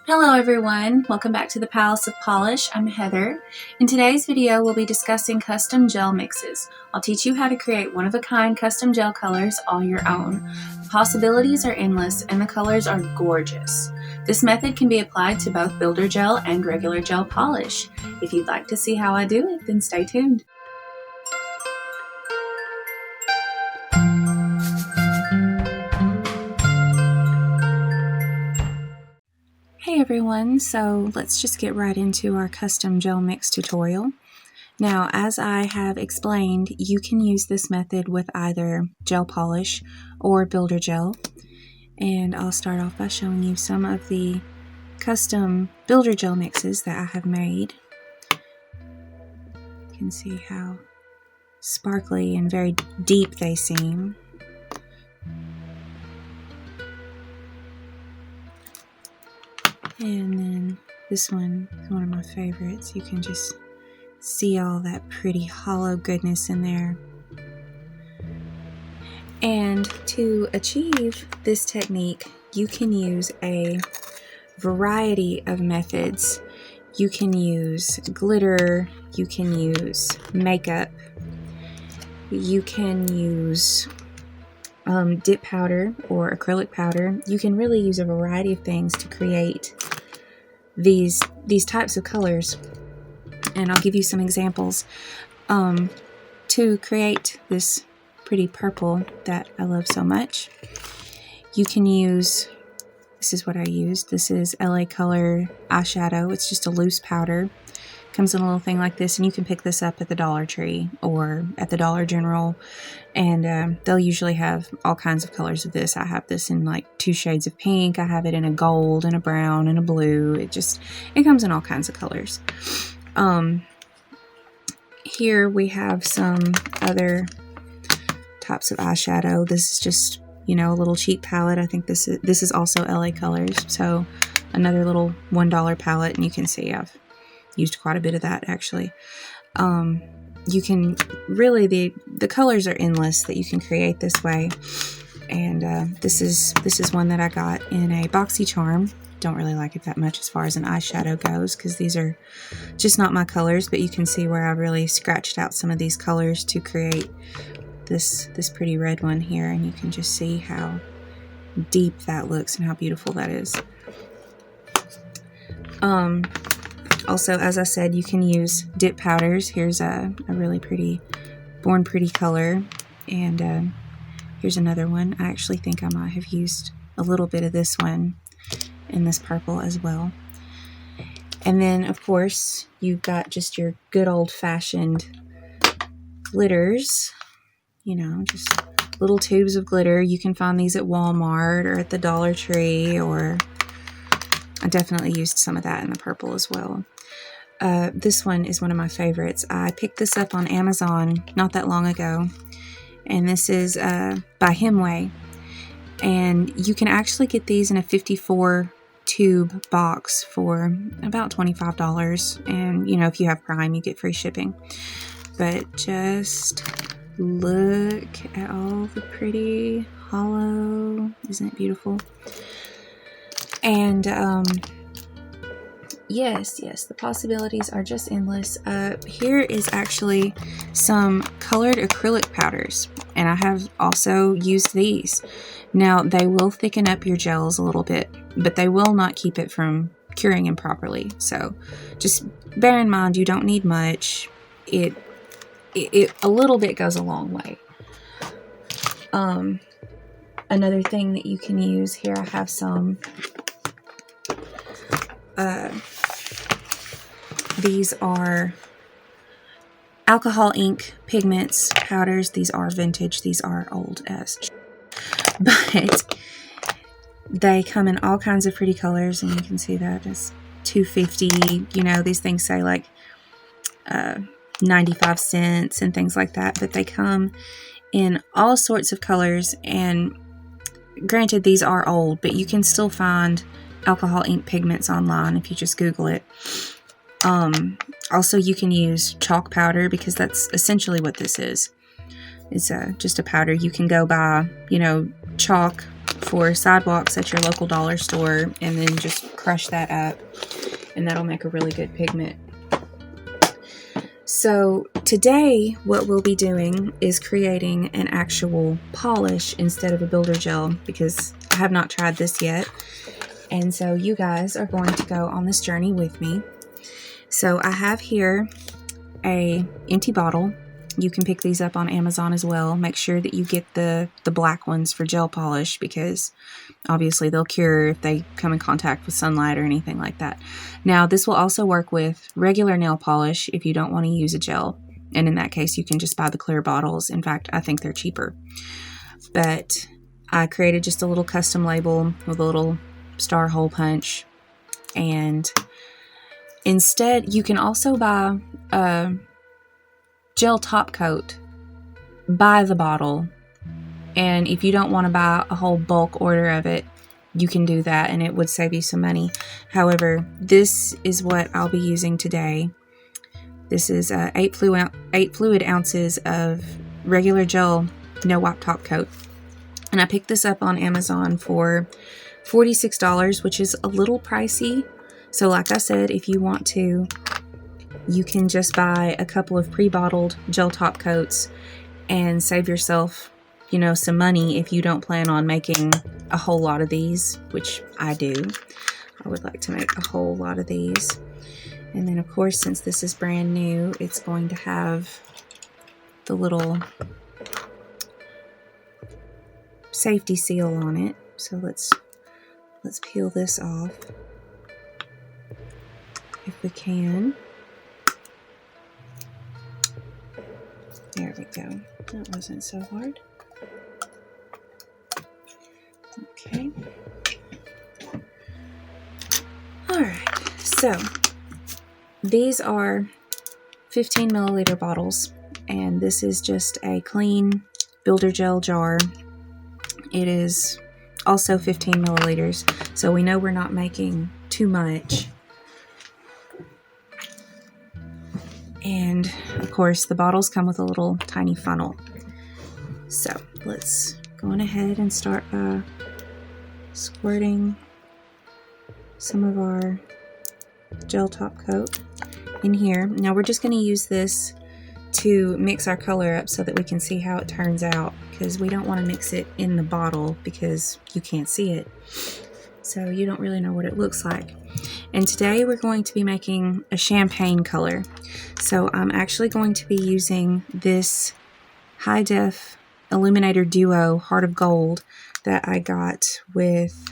Hello everyone, welcome back to the Palace of Polish. I'm Heather. In today's video we'll be discussing custom gel mixes. I'll teach you how to create one-of-a-kind custom gel colors all your own. The possibilities are endless and the colors are gorgeous. This method can be applied to both builder gel and regular gel polish. If you'd like to see how I do it, then stay tuned. Hey everyone, so let's just get right into our custom gel mix tutorial. Now, as I have explained, you can use this method with either gel polish or builder gel. And I'll start off by showing you some of the custom builder gel mixes that I have made. You can see how sparkly and very deep they seem. And then this one is one of my favorites. You can just see all that pretty hollow goodness in there. And to achieve this technique, you can use a variety of methods. You can use glitter, you can use makeup, you can use dip powder or acrylic powder. You can really use a variety of things to create these types of colors. And I'll give you some examples. To create this pretty purple that I love so much, you can use, this is what I used. This is LA Color eyeshadow. It's just a loose powder. Comes in a little thing like this, and you can pick this up at the Dollar Tree or at the Dollar General, and they'll usually have all kinds of colors of this. I have this in like 2 shades of pink. I have it in a gold and a brown and a blue. It comes in all kinds of colors. Here we have some other types of eyeshadow. This is just, a little cheap palette. I think this is also LA Colors, so another little $1 palette, and you can see I've used quite a bit of that actually. You can really, the colors are endless that you can create this way. And this is one that I got in a BoxyCharm. Don't really like it that much as far as an eyeshadow goes, because these are just not my colors, but you can see where I really scratched out some of these colors to create this pretty red one here, and you can just see how deep that looks and how beautiful that is. Also, as I said, you can use dip powders. Here's a really pretty Born Pretty color, and here's another one. I actually think I might have used a little bit of this one in this purple as well. And then, of course, you've got just your good old-fashioned glitters, just little tubes of glitter. You can find these at Walmart or at the Dollar Tree, or I definitely used some of that in the purple as well. This one is one of my favorites. I picked this up on Amazon not that long ago, and this is by Hemway. And you can actually get these in a 54 tube box for about $25. And, if you have Prime, you get free shipping. But just look at all the pretty hollow. Isn't it beautiful? And, yes, the possibilities are just endless. Here is actually some colored acrylic powders, and I have also used these. Now, they will thicken up your gels a little bit, but they will not keep it from curing improperly. So just bear in mind, you don't need much. It a little bit goes a long way. Another thing that you can use here, I have some these are alcohol ink pigments powders. These are vintage. These are old as but they come in all kinds of pretty colors, and you can see that it's $2.50. These things say like 95 cents and things like that, but they come in all sorts of colors. And granted, these are old, but you can still find alcohol ink pigments online if you just Google it. Also, you can use chalk powder, because that's essentially what this is. It's just a powder. You can go buy, chalk for sidewalks at your local dollar store, and then just crush that up, and that'll make a really good pigment. So today what we'll be doing is creating an actual polish instead of a builder gel, because I have not tried this yet. And so you guys are going to go on this journey with me. So I have here a empty bottle. You can pick these up on Amazon as well. Make sure that you get the black ones for gel polish, because obviously they'll cure if they come in contact with sunlight or anything like that. Now, this will also work with regular nail polish if you don't want to use a gel. And in that case, you can just buy the clear bottles. In fact, I think they're cheaper. But I created just a little custom label with a little star hole punch. And instead, you can also buy a gel top coat by the bottle. And if you don't want to buy a whole bulk order of it, you can do that, and it would save you some money. However, this is what I'll be using today. This is 8 fluid ounces of regular gel no wipe top coat. And I picked this up on Amazon for $46, which is a little pricey. So like I said, if you want to, you can just buy a couple of pre-bottled gel top coats and save yourself, you know, some money if you don't plan on making a whole lot of these, which I do. I would like to make a whole lot of these. And then of course, since this is brand new, it's going to have the little safety seal on it. So let's peel this off if we can. There we go. That wasn't so hard. Okay. Alright, so these are 15 milliliter bottles, and this is just a clean builder gel jar. It is also 15 milliliters, so we know we're not making too much. And of course, the bottles come with a little tiny funnel. So let's go on ahead and start by squirting some of our gel top coat in here. Now we're just going to use this to mix our color up so that we can see how it turns out, because we don't want to mix it in the bottle because you can't see it. So you don't really know what it looks like. And today we're going to be making a champagne color. So I'm actually going to be using this high def Illuminator Duo Heart of Gold that I got with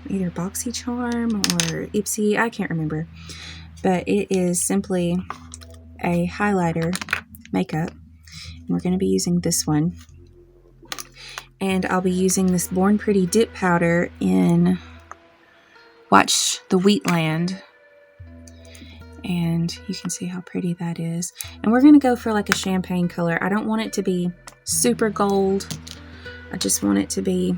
either BoxyCharm or Ipsy, I can't remember. But it is simply a highlighter makeup. And we're going to be using this one. And I'll be using this Born Pretty dip powder in Watch the Wheatland. And you can see how pretty that is. And we're going to go for like a champagne color. I don't want it to be super gold. I just want it to be,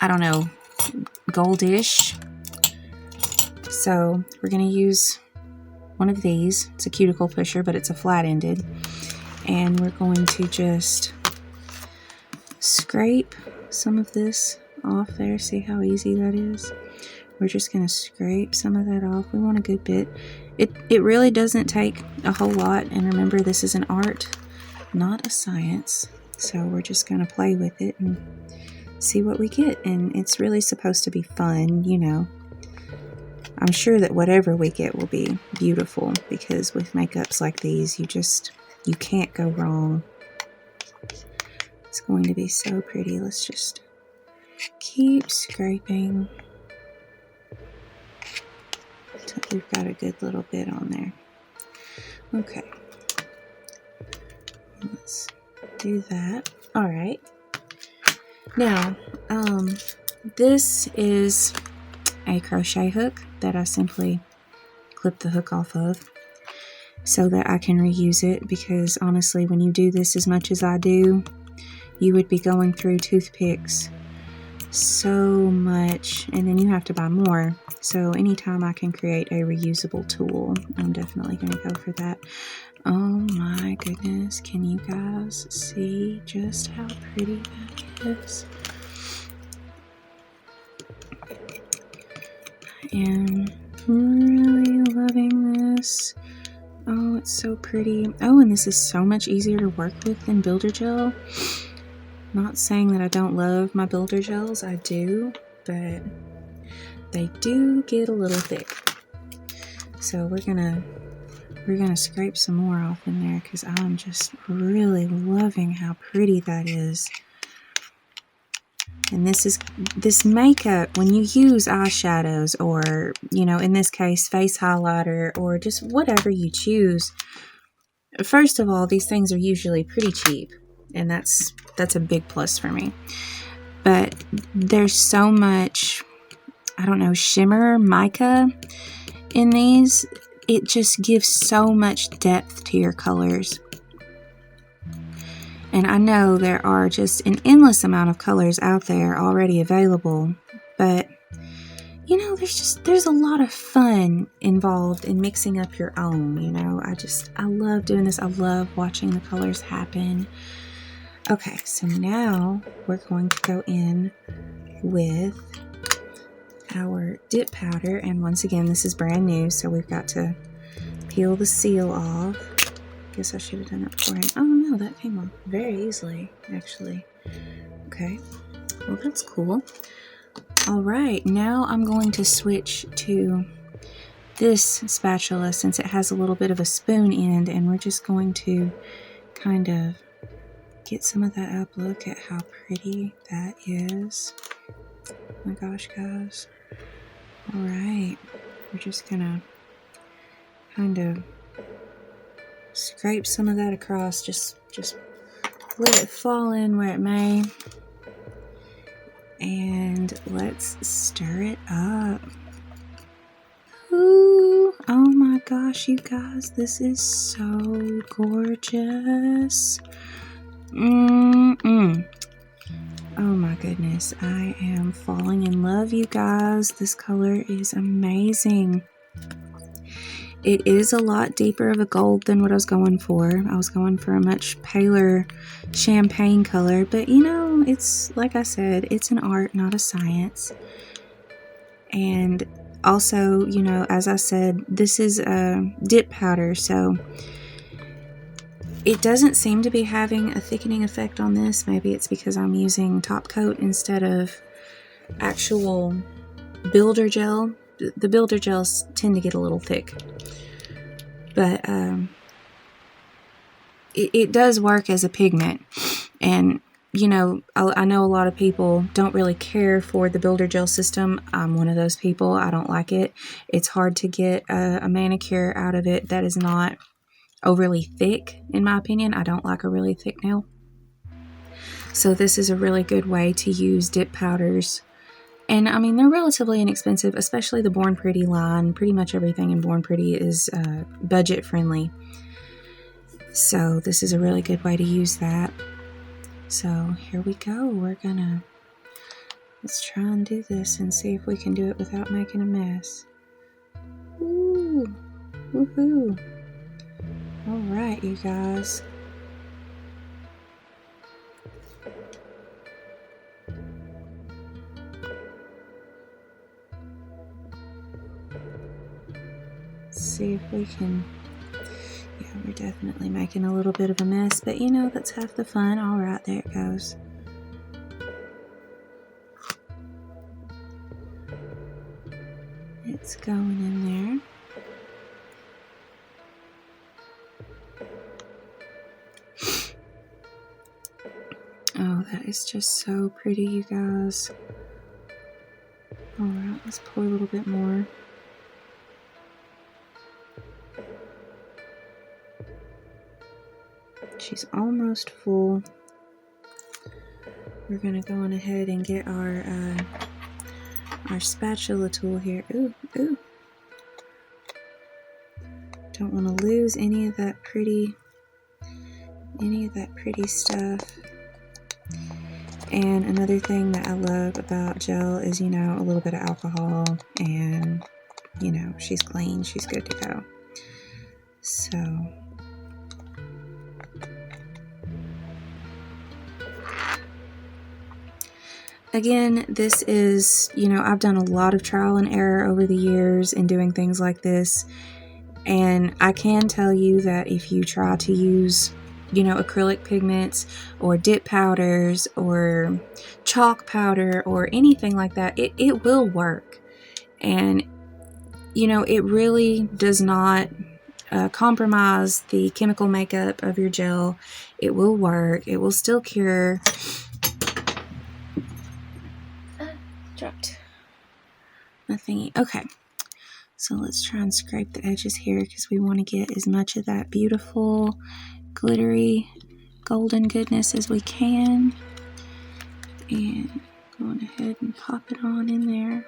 I don't know, goldish. So we're going to use one of these. It's a cuticle pusher, but it's a flat-ended. And we're going to just scrape some of this off there. See how easy that is? We're just going to scrape some of that off. We want a good bit. It really doesn't take a whole lot. And remember, this is an art, not a science. So we're just going to play with it and see what we get. And it's really supposed to be fun, you know. I'm sure that whatever we get will be beautiful, because with makeups like these, you can't go wrong. It's going to be so pretty. Let's just keep scraping until we've got a good little bit on there. Okay. Let's do that. All right. Now, this is a crochet hook that I simply clip the hook off of so that I can reuse it, because honestly, when you do this as much as I do, you would be going through toothpicks so much, and then you have to buy more. So anytime I can create a reusable tool, I'm definitely going to go for that. Oh my goodness, can you guys see just how pretty that is? And really loving this. Oh, it's so pretty. Oh, and this is so much easier to work with than Builder Gel. Not saying that I don't love my Builder Gels, I do, but they do get a little thick. So we're gonna scrape some more off in there because I'm just really loving how pretty that is. And this makeup, when you use eyeshadows or, you know, in this case, face highlighter or just whatever you choose, first of all, these things are usually pretty cheap, and that's a big plus for me. But there's so much, I don't know, shimmer, mica in these. It just gives so much depth to your colors. And I know there are just an endless amount of colors out there already available, but you know, there's a lot of fun involved in mixing up your own, you know. I love doing this. I love watching the colors happen. Okay, so now we're going to go in with our dip powder, and once again, this is brand new, so we've got to peel the seal off. Guess I should have done it beforehand. Oh no, that came off very easily, actually. Okay, well that's cool. All right, now I'm going to switch to this spatula since it has a little bit of a spoon end, and we're just going to kind of get some of that up. Look at how pretty that is. Oh my gosh, guys. All right, we're just gonna kind of scrape some of that across, just let it fall in where it may, and let's stir it up. Ooh, oh my gosh, you guys, this is so gorgeous. Oh my goodness, I am falling in love, you guys. This color is amazing. It is a lot deeper of a gold than what I was going for. I was going for a much paler champagne color, but you know, it's like I said, it's an art, not a science. And also, you know, as I said, this is a dip powder, so it doesn't seem to be having a thickening effect on this. Maybe it's because I'm using top coat instead of actual builder gel. The builder gels tend to get a little thick, but it does work as a pigment. And you know, I know a lot of people don't really care for the builder gel system. I'm one of those people. I don't like it. It's hard to get a manicure out of it that is not overly thick, in my opinion. I don't like a really thick nail. So this is a really good way to use dip powders. And I mean, they're relatively inexpensive, especially the Born Pretty line. Pretty much everything in Born Pretty is budget friendly. So this is a really good way to use that. So here we go. Let's try and do this and see if we can do it without making a mess. Ooh, woohoo. All right, you guys. Let's see if we can. Yeah, we're definitely making a little bit of a mess, but you know, that's half the fun. All right, there it goes. It's going in there. Oh, that is just so pretty, you guys. All right, let's pour a little bit more. She's almost full. We're gonna go on ahead and get our spatula tool here. Ooh, ooh. Don't want to lose any of that pretty stuff. And another thing that I love about gel is, you know, a little bit of alcohol, and you know, she's clean, she's good to go. So Again, this is, you know, I've done a lot of trial and error over the years in doing things like this. And I can tell you that if you try to use, you know, acrylic pigments or dip powders or chalk powder or anything like that, it will work. And, you know, it really does not compromise the chemical makeup of your gel. It will work. It will still cure. Dropped my thingy. Okay, so let's try and scrape the edges here because we want to get as much of that beautiful glittery golden goodness as we can. And going ahead and pop it on in there.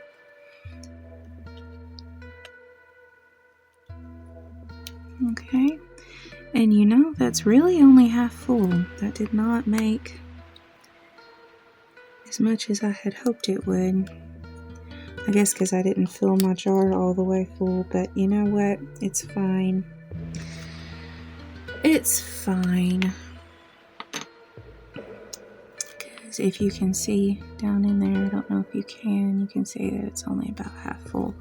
Okay, and you know, that's really only half full. That did not make as much as I had hoped it would. I guess because I didn't fill my jar all the way full, but you know what? It's fine. It's fine. Because if you can see down in there, I don't know if you can see that it's only about half full.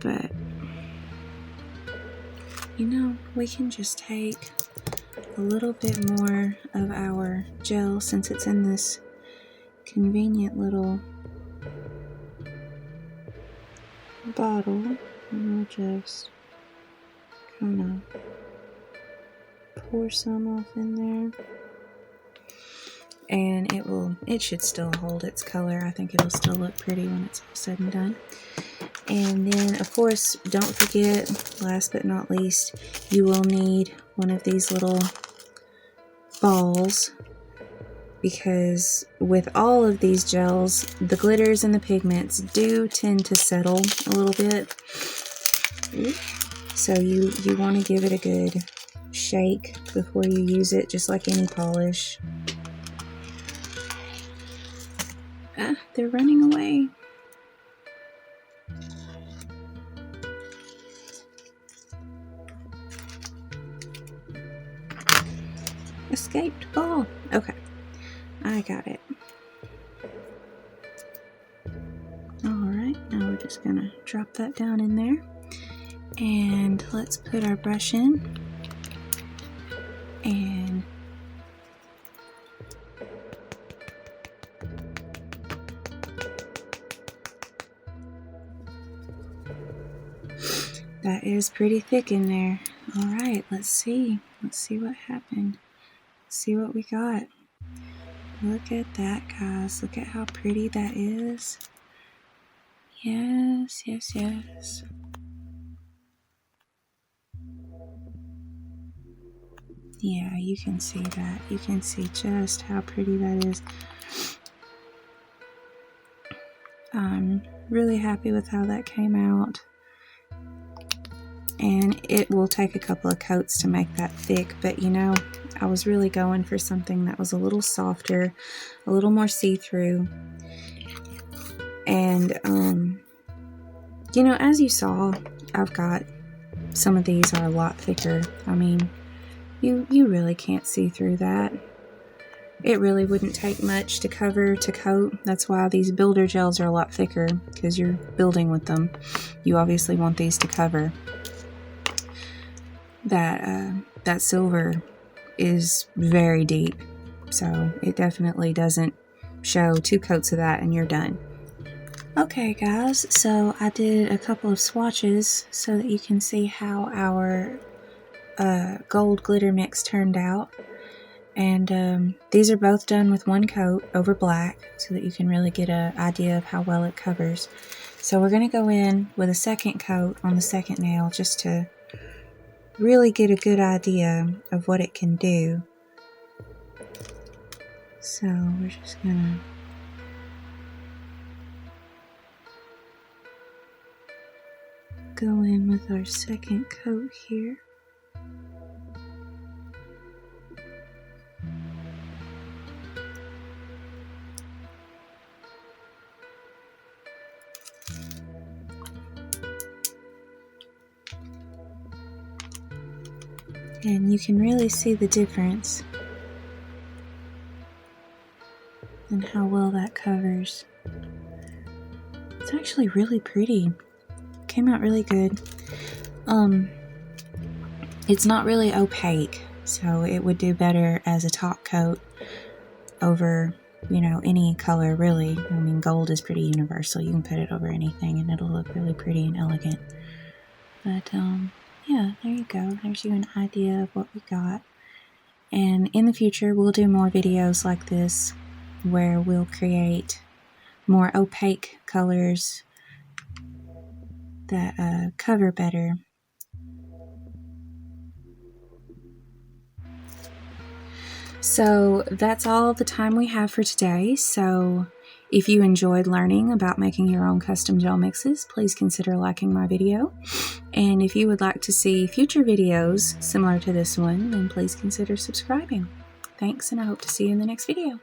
But, you know, we can just take a little bit more of our gel since it's in this convenient little bottle, and we'll just kind of pour some off in there. And it should still hold its color. I think it'll still look pretty when it's all said and done. And then, of course, don't forget, last but not least, you will need one of these little balls, because with all of these gels, the glitters and the pigments do tend to settle a little bit. So you want to give it a good shake before you use it, just like any polish. They're running away. Escaped ball. Okay, I got it. Alright, now we're just gonna drop that down in there. And let's put our brush in. And that is pretty thick in there. Alright, let's see. Let's see what happened. Let's see what we got. Look at that, guys. Look at how pretty that is. Yes, yes, yes. Yeah, you can see that. You can see just how pretty that is. I'm really happy with how that came out. And it will take a couple of coats to make that thick, but you know, I was really going for something that was a little softer, a little more see-through. And, you know, as you saw, I've got some of these are a lot thicker. I mean, you really can't see through that. It really wouldn't take much to coat. That's why these builder gels are a lot thicker, because you're building with them. You obviously want these to cover. That silver is very deep, so it definitely doesn't show. 2 coats of that and you're done. Okay guys, so I did a couple of swatches so that you can see how our gold glitter mix turned out. And these are both done with 1 coat over black so that you can really get an idea of how well it covers. So we're going to go in with a 2nd coat on the 2nd nail just to really get a good idea of what it can do. So we're just going to go in with our 2nd coat here. And you can really see the difference and how well that covers. It's actually really pretty. Came out really good. It's not really opaque, so it would do better as a top coat over, you know, any color really. I mean, gold is pretty universal. You can put it over anything and it'll look really pretty and elegant. But yeah, there you go. There's you an idea of what we got. And in the future, we'll do more videos like this where we'll create more opaque colors that cover better. So that's all the time we have for today. So if you enjoyed learning about making your own custom gel mixes, please consider liking my video. And if you would like to see future videos similar to this one, then please consider subscribing. Thanks, and I hope to see you in the next video.